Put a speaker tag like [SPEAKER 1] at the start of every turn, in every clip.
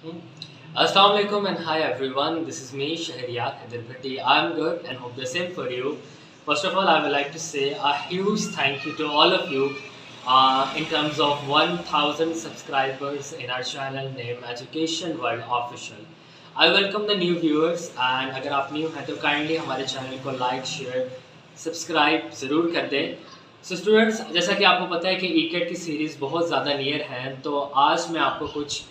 [SPEAKER 1] Assalamu alaikum and hi everyone. This is me Shahriyak Hyderpati. I'm good and hope the same for you. First of all, I would like to say a huge thank you to all of you in terms of 1000 subscribers in our channel named Education World Official. I welcome the new viewers and अगर आप new हैं तो kindly हमारे channel को like, share, subscribe ज़रूर कर दें. So students, जैसा कि आपको पता है कि ECAT की सीरीज़ बहुत ज़्यादा नियर है, तो आज मैं आपको कुछ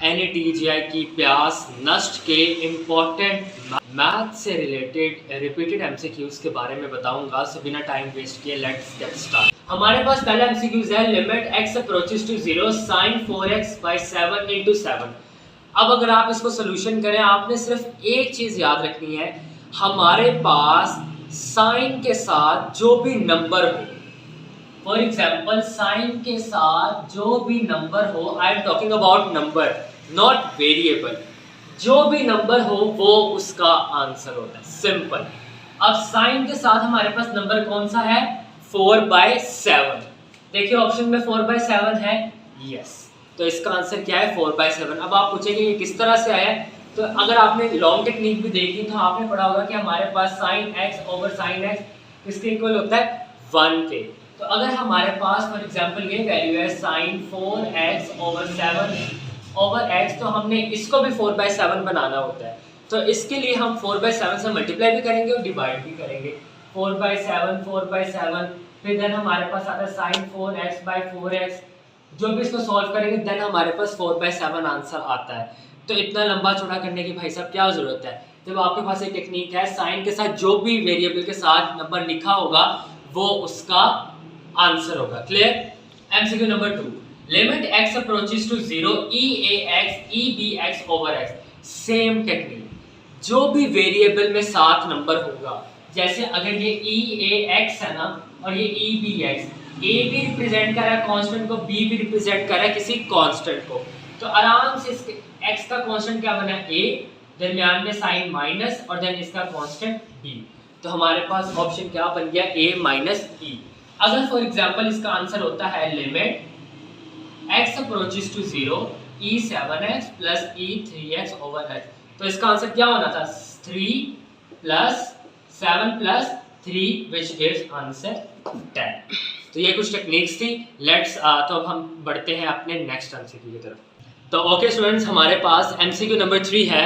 [SPEAKER 1] NATGI की प्यास नस्ट के इम्पोर्टेंट मैथ से रिलेटेड रिपीटेड MCQs के बारे में बताऊंगा. सो बिना टाइम वेस्ट किए लेट्स गेट स्टार्ट. हमारे पास पहला MCQs है limit x approaches to 0 sin 4x by 7 into 7. अब अगर आप इसको सोल्यूशन करें, आपने सिर्फ एक चीज़ याद रखनी है, हमारे पास साइन के साथ जो भी नंबर हो, फॉर एग्जाम्पल साइन के साथ जो भी नंबर हो, I am talking about number not variable, जो भी नंबर हो वो उसका आंसर होता है. सिंपल. अब साइन के साथ हमारे पास नंबर कौन सा है? 4/7. देखिए ऑप्शन में 4/7 है. यस, तो इसका आंसर क्या है? 4/7. अब आप पूछेंगे ये किस तरह से आया? तो अगर आपने लॉन्ग टेक्निक भी देखी तो आपने पढ़ा होगा कि हमारे पास sine x over sine x किसके इक्वल होता है? 1 के. तो अगर हमारे पास फॉर एग्जांपल ये वैल्यू है sine 4x over 7 over x, तो हमने इसको भी 4/7 बनाना होता है. तो इसके लिए हम 4/7 से मल्टीप्लाई भी करेंगे और डिवाइड भी करेंगे. 4/7 फिर देन हमारे पास आता है साइन 4x/4x. जो भी इसको सॉल्व करेंगे देन हमारे पास 4/7 आंसर आता है. तो इतना लंबा चौड़ा करने की भाई साहब क्या जरूरत है? जब आपके पास एक टेक्निक है, साइन के साथ जो भी वेरिएबल के साथ नंबर लिखा होगा वो उसका आंसर होगा. Clear? MCQ number 2, limit x approaches to 0 e(ax) over x. Same technique, जो भी वेरिएबल में साथ नंबर होगा, जैसे अगर ये e(ax) है ना और ये e(bx), a भी रिप्रेजेंट कर रहा है कांस्टेंट को, b भी रिप्रेजेंट कर रहा है किसी कांस्टेंट को, तो आराम से इसके x का कांस्टेंट क्या बना है? a, दरमियान में साइन माइनस और देन इसका कांस्टेंट b. तो हमारे पास ऑप्शन क्या बन गया? a minus e. अगर फॉर एग्जांपल इसका आंसर होता है limit x approaches to 0 e7x plus e3x over x, तो इसका आंसर क्या होना था? 3 plus 7 plus 3 which gives answer 10. तो ये कुछ टेक्निक्स थी. लेट्स तो अब हम बढ़ते हैं अपने नेक्स्ट MCQ की तरफ. तो ओके स्टूडेंट्स, हमारे पास MCQ नंबर 3 है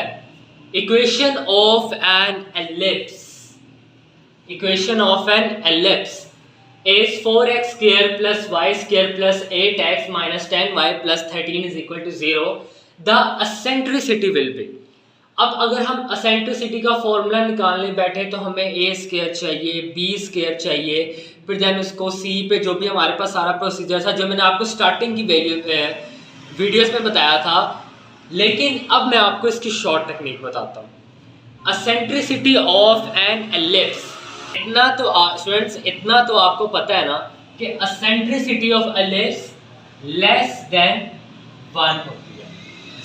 [SPEAKER 1] equation of an ellipse. Equation of an ellipse is 4x square plus y square plus 8x minus 10y plus 13 is equal to 0. The eccentricity will be. अब अगर हम eccentricity का formula निकालने बैठे तो हमें a स्क्वायर चाहिए, b स्क्वायर चाहिए, फिर देन उसको c पे जो भी हमारे पास सारा प्रोसीजर था जो मैंने आपको स्टार्टिंग की वीडियोस में बताया था. लेकिन अब मैं आपको इसकी शॉर्ट टेक्निक बताता हूँ. eccentricity ऑफ एन एलिप्स, इतना तो स्टूडेंट्स इतना तो आपको पता है ना कि eccentricity of ellipse less than 1 होती है,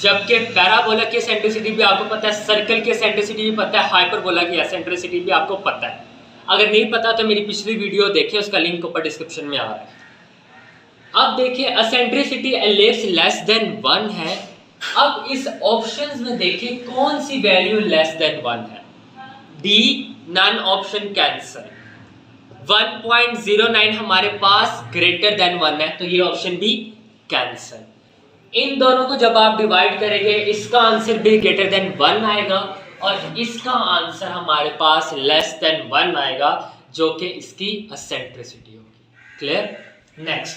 [SPEAKER 1] जबकि पैराबोला की एसेंट्रिसिटी भी आपको पता है, सर्कल की एसेंट्रिसिटी भी पता है, हाइपरबोला की एसेंट्रिसिटी भी आपको पता है. अगर नहीं पता तो मेरी पिछली वीडियो देखिए, उसका लिंक ऊपर डिस्क्रिप्शन में आ रहा है. अब देखिए एसेंट्रिसिटी एलिप्स लेस देन 1 है. अब इस ऑप्शंस में देखिए कौन सी वैल्यू लेस देन 1 है? D, none option cancel. 1.09 हमारे पास ग्रेटर देन 1 है, तो ये ऑप्शन भी कैंसल. इन दोनों को जब आप डिवाइड करेंगे इसका आंसर भी ग्रेटर देन 1 आएगा और इसका आंसर हमारे पास लेस देन 1 आएगा, जो कि इसकी एसेंट्रिसिटी होगी. Clear? Next,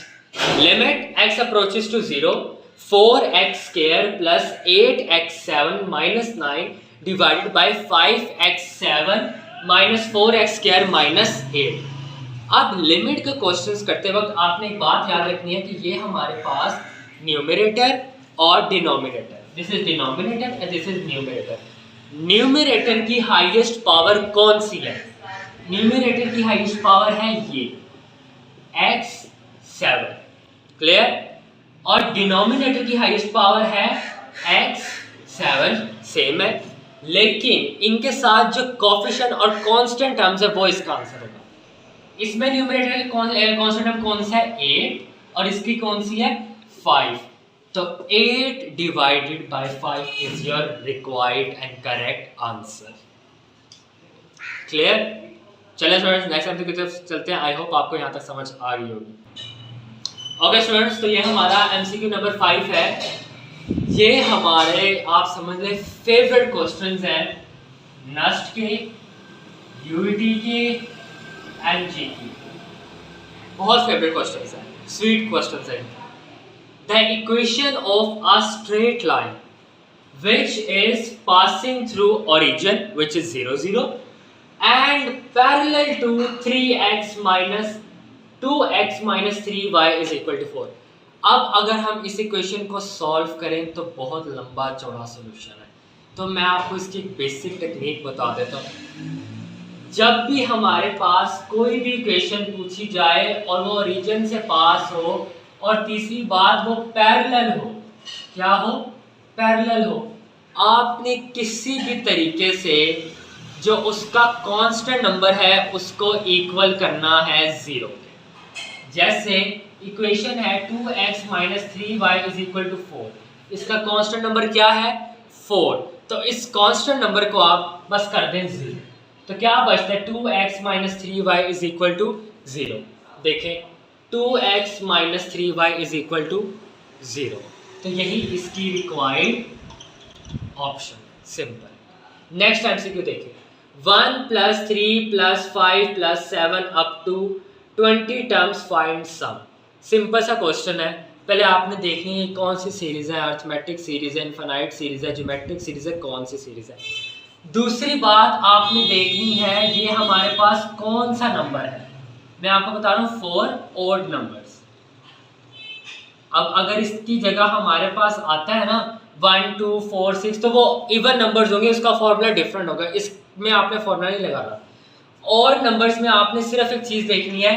[SPEAKER 1] limit x approaches to 0 4x square plus 8x7 minus 9 divided by 5x7 minus 4x square minus 8. अब लिमिट का क्वेश्चंस करते वक्त आपने एक बात याद रखनी है कि ये हमारे पास न्यूमरेटर और denominator, this is denominator and this is numerator. Numerator की हाईएस्ट पावर कौन सी है? न्यूमरेटर की हाईएस्ट पावर है ये x7. क्लियर? और डिनोमिनेटर की हाईएस्ट पावर है x7. सेम है, लेकिन इनके साथ जो कोफिशिएंट और कांस्टेंट टर्म्स है वो इसका आंसर होगा. इसमें न्यूमरेटर का कांस्टेंट टर्म कौन सा है? 8 और इसकी कौन सी है? 5. तो 8 divided by 5 is your required and correct answer. Clear? चलिए स्टूडेंट्स नेक्स्ट एमसीक्यू की तरफ चलते हैं। आई होप आपको यहाँ तक समझ आ गई होगी। ओके स्टूडेंट्स, तो ये हमारा एमसीक्यू नंबर 5 है। ये हमारे आप समझ लें फेवरेट क्वेश्चंस हैं नस्ट के, यूईटी के एंड जी की। बहुत फेवरेट क्वेश्चंस हैं, स्वीट क्वेश्चंस हैं। The equation of a straight line which is passing through origin which is 0 0 and parallel to 3x minus 2x minus 3y is equal to 4। अब अगर हम इस इक्वेशन को सॉल्व करें तो बहुत लंबा चौड़ा सॉल्यूशन है, तो मैं आपको इसकी एक बेसिक टेक्निक बता देता हूँ। जब भी हमारे पास कोई भी इक्वेशन पूछी जाए और वो ओरिजिन से पास हो और तीसरी बात वो पैरेलल हो, क्या हो? पैरेलल हो, आपने किसी भी तरीके से जो उसका कांस्टेंट नंबर है उसको इक्वल करना है 0 के। जैसे इक्वेशन है 2x minus 3y is equal to 4, इसका कांस्टेंट नंबर क्या है? 4। तो इस कांस्टेंट नंबर को आप बस कर दें 0, तो क्या बचता है? 2x minus 3y is equal to 0। देखें 2x minus 3y is equal to 0, तो यही इसकी required option. Simple. Next MCQ देखिए, 1 plus 3 plus 5 plus 7 up to 20 terms find sum. Simple सा क्वेश्चन है। पहले आपने देखनी है कौन सी सीरीज है, अरिथमेटिक सीरीज है, इनफाइनाइट सीरीज है, ज्योमेट्रिक सीरीज है, कौन सी सीरीज है। दूसरी बात आपने देखनी है ये हमारे पास कौन सा नंबर है। मैं आपको बता रहा हूँ 4 ऑड नंबर्स। अब अगर इसकी जगह हमारे पास आता है ना 1 2 4 6, तो वो इवन नंबर्स होंगे, उसका फॉर्मूला डिफरेंट होगा। इसमें आपने फॉर्मूला नहीं लगा रहा। और नंबर्स में आपने सिर्फ एक चीज देखनी है,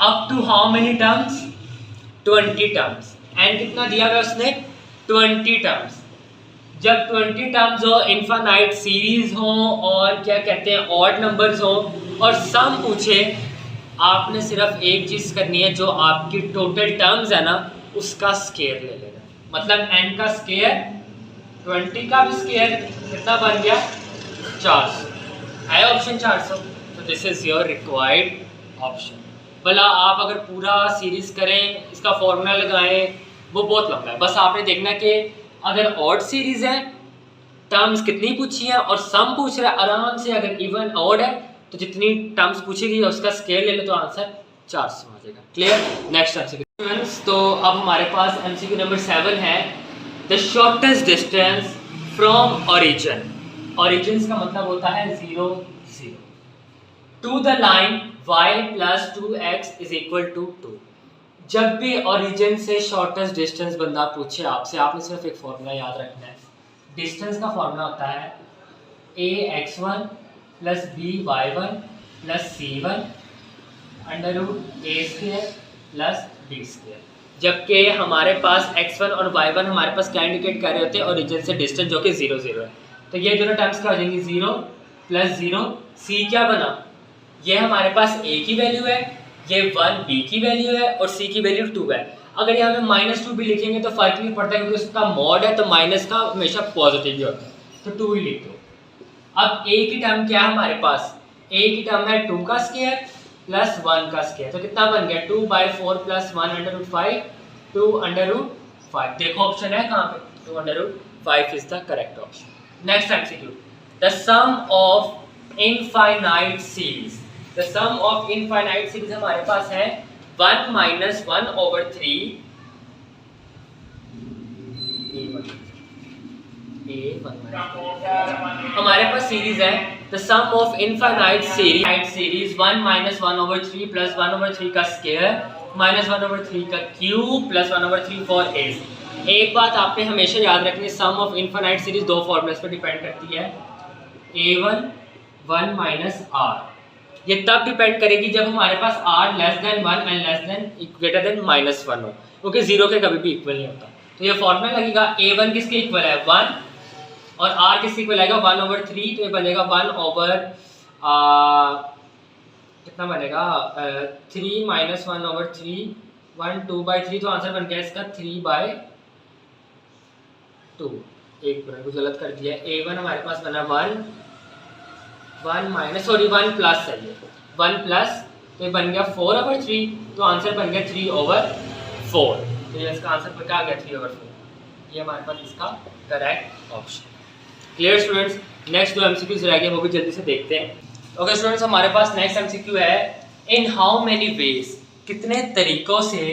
[SPEAKER 1] up to how many terms? 20 terms. And कितना दिया हुआ उसने? 20 टर्म्स। जब 20 टर्म्स हो, इनफाइनाइट सीरीज हो और क्या कहते हैं ऑड नंबर्स हो और सम पूछे, आपने सिर्फ एक चीज करनी है, जो आपकी टोटल टर्म्स है ना उसका स्क्वायर ले लेना। मतलब n का स्क्वायर 20 का भी स्क्वायर कितना बन गया? 400। है ऑप्शन 400, तो this is your required option. भला आप अगर पूरा सीरीज करें, इसका फॉर्मूला लगाएं, वो बहुत लंबा है। बस आपने देखना कि अगर ऑड सीरीज है, टर्म्स कितनी पूछी है और सम पूछ रहा है, आराम से अगर इवन ऑड है तो जितनी टर्म्स पूछी गई है उसका स्क्वायर ले लो तो आंसर 400 आ जाएगा। क्लियर? Next MCQ. तो अब हमारे पास एमसीक्यू नंबर 7 है, the shortest distance from origin. Origin का मतलब होता है 0 0 to the line y plus 2x is equal to 2। जब भी ओरिजिन से शॉर्टेस्ट डिस्टेंस बंदा पूछे आपसे, आपने सिर्फ एक फॉर्मूला याद रखना है। डिस्टेंस का फॉर्मूला होता है ax1 plus by1 plus c1 under root a square plus b square. जबकि हमारे पास x1 और y1 हमारे पास क्या इंडिकेट कर रहे होते हैं? ओरिजिन से डिस्टेंस, जो कि 0 0 है। तो ये दोनों टर्म्स क्या हो जाएंगी? 0 प्लस 0, c क्या बना? ये हमारे पास a की वैल्यू है, ये 1 b की वैल्यू है और c की वैल्यू 2 है। अगर यहाँ पे -2 भी लिखेंगे तो फर्क नहीं पड़ता क्योंकि उसका मॉड है, तो माइनस का हमेशा पॉजिटिव ही होता है, तो 2 ही लिख दो। अब a की टर्म क्या है हमारे पास? a की टर्म है 2 का स्क्वायर प्लस 1 का स्क्वायर, तो कितना बन गया? 2/4 plus 1 under root 5, 2 under root 5। देखो ऑप्शन है कहाँ पे? 2 under root 5 is the correct option. Next MCQ, the sum of infinite series. The sum of infinite series हमारे पास है 1 minus 1/3 हमारे पास सीरीज है the sum of infinite series 1 minus 1/3 plus 1/3 का स्क्वायर माइनस 1/3 का क्यूब प्लस 1/3 फॉर a। एक बात आपने हमेशा याद रखनी है, सम ऑफ इनफाइनाइट सीरीज दो फॉर्मूलास पर डिपेंड करती है, a1 1 minus r। ये तब डिपेंड करेगी जब हमारे पास r less than 1 and less than greater than -1 हो, क्योंकि 0 के कभी भी इक्वल नहीं होता। तो ये फॉर्मूला लगेगा a1 किसके इक्वल है? 1, और r किसके इक्वल आएगा? 1/3, तो ये बनेगा 1/, कितना बनेगा? 3 - 1/3, 1 2/3, तो आंसर बन गया इसका 3/, 2, एक मिनट कुछ गलत कर दिया, a1 हमारे पास बना 1 माइनस, सॉरी 1 प्लस है ये, 1 प्लस, तो ये बन गया 4/3, तो आंसर बन गया 3/4। तो ये इसका आंसर क्या आ गया 3/4, ये हमारे पास इसका correct option. Clear students, next दो एमसीक्यूज रह गए वो भी जल्दी से देखते हैं। ओके स्टूडेंट्स, हमारे पास नेक्स्ट एमसीक्यू है, इन हाउ मेनी वेज, कितने तरीकों से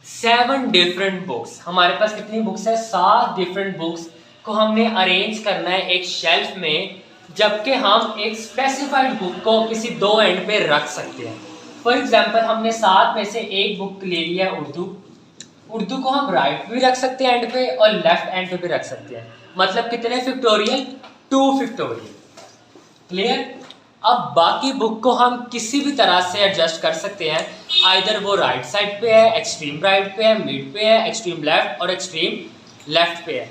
[SPEAKER 1] 7 डिफरेंट बुक्स, हमारे पास कितनी बुक्स है 7 डिफरेंट बुक्स को हमने अरेंज करना है एक शेल्फ में, जबकि हम एक स्पेसिफाइड बुक को किसी 2 एंड पे रख सकते हैं। फॉर एग्जांपल हमने 7 में से एक बुक ले लिया है उर्दू को हम राइट भी रख सकते हैं एंड पे और लेफ्ट एंड पे भी रख सकते हैं, मतलब कितने फैक्टोरियल 2 फैक्टोरियल। क्लियर। अब बाकी बुक को हम किसी भी तरह से एडजस्ट कर सकते हैं, आइदर वो राइट साइड पे है, एक्सट्रीम राइट पे है, मिड पे है, एक्सट्रीम लेफ्ट और एक्सट्रीम लेफ्ट पे है।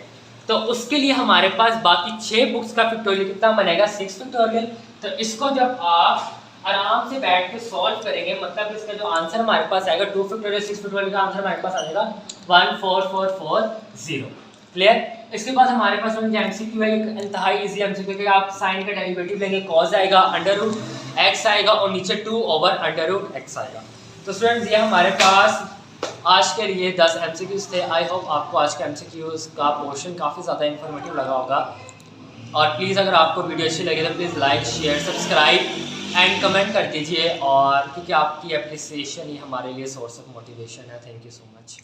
[SPEAKER 1] तो उसके लिए हमारे पास बाकी 6 बुक्स का फैक्टोरियल कितना बनेगा 6 फैक्टोरियल। तो इसको जब आप आराम से बैठ के सॉल्व करेंगे, मतलब इसका जो आंसर हमारे पास आएगा 2 फैक्टोरियल 6 फैक्टोरियल का आंसर हमारे पास आ जाएगा 14440। क्लियर। इसके बाद हमारे पास एमसीक्यू है, एक इंतहाई इजी एमसीक्यू है, आप साइन का डेरिवेटिव लेंगे, कॉस आएगा, √x आएगा और नीचे 2/√x आएगा। तो स्टूडेंट्स, ये हमारे पास आज के लिए 10 एमसीक्यूज थे। आई होप आपको आज के एमसीक्यूज का पोर्शन काफ़ी ज़्यादा इन्फॉर्मेटिव लगा होगा। और प्लीज़ अगर आपको वीडियो अच्छी लगे तो please like, share, subscribe and comment कर दीजिए, और क्योंकि आपकी एप्रिसिएशन ही हमारे लिए सोर्स ऑफ मोटिवेशन है। Thank you so much.